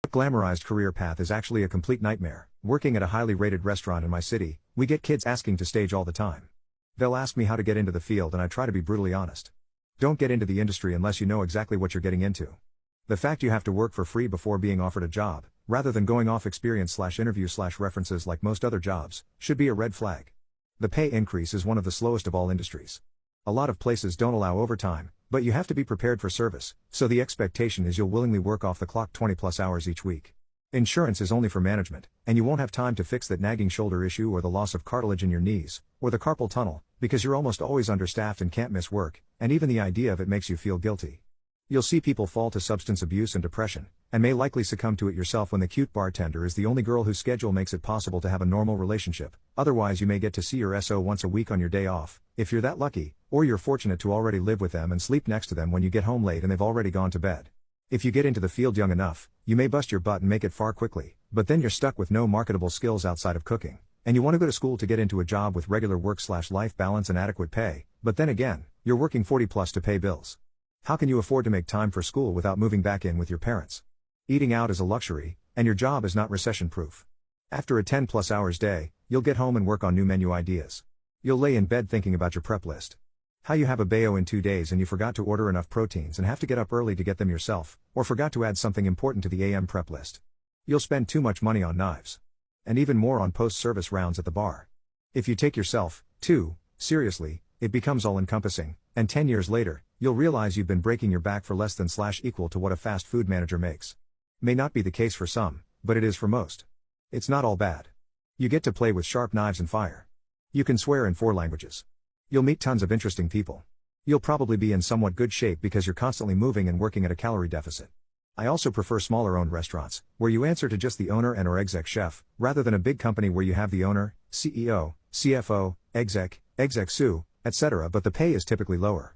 The glamorized career path is actually a complete nightmare. Working at a highly rated restaurant in my city, we get kids asking to stage all the time. They'll ask me how to get into the field and I try to be brutally honest. Don't get into the industry unless you know exactly what you're getting into. The fact you have to work for free before being offered a job, rather than going off experience/interview/references like most other jobs, should be a red flag. The pay increase is one of the slowest of all industries. A lot of places don't allow overtime, but you have to be prepared for service, so the expectation is you'll willingly work off the clock 20+ hours each week. Insurance is only for management, and you won't have time to fix that nagging shoulder issue or the loss of cartilage in your knees, or the carpal tunnel, because you're almost always understaffed and can't miss work, and even the idea of it makes you feel guilty. You'll see people fall to substance abuse and depression, and may likely succumb to it yourself when the cute bartender is the only girl whose schedule makes it possible to have a normal relationship. Otherwise, you may get to see your SO once a week on your day off, if you're that lucky, or you're fortunate to already live with them and sleep next to them when you get home late and they've already gone to bed. If you get into the field young enough, you may bust your butt and make it far quickly, but then you're stuck with no marketable skills outside of cooking, and you want to go to school to get into a job with regular work/life balance and adequate pay, but then again, you're working 40+ to pay bills. How can you afford to make time for school without moving back in with your parents? Eating out is a luxury, and your job is not recession-proof. After a 10+ hours day, you'll get home and work on new menu ideas. You'll lay in bed thinking about your prep list. How you have a BO in 2 days and you forgot to order enough proteins and have to get up early to get them yourself, or forgot to add something important to the AM prep list. You'll spend too much money on knives. And even more on post-service rounds at the bar. If you take yourself, too, seriously, it becomes all-encompassing, and 10 years later, you'll realize you've been breaking your back for less than / equal to what a fast food manager makes. May not be the case for some, but it is for most. It's not all bad. You get to play with sharp knives and fire. You can swear in 4 languages. You'll meet tons of interesting people. You'll probably be in somewhat good shape because you're constantly moving and working at a calorie deficit. I also prefer smaller-owned restaurants, where you answer to just the owner and/or exec chef, rather than a big company where you have the owner, CEO, CFO, exec sous, etc., but the pay is typically lower.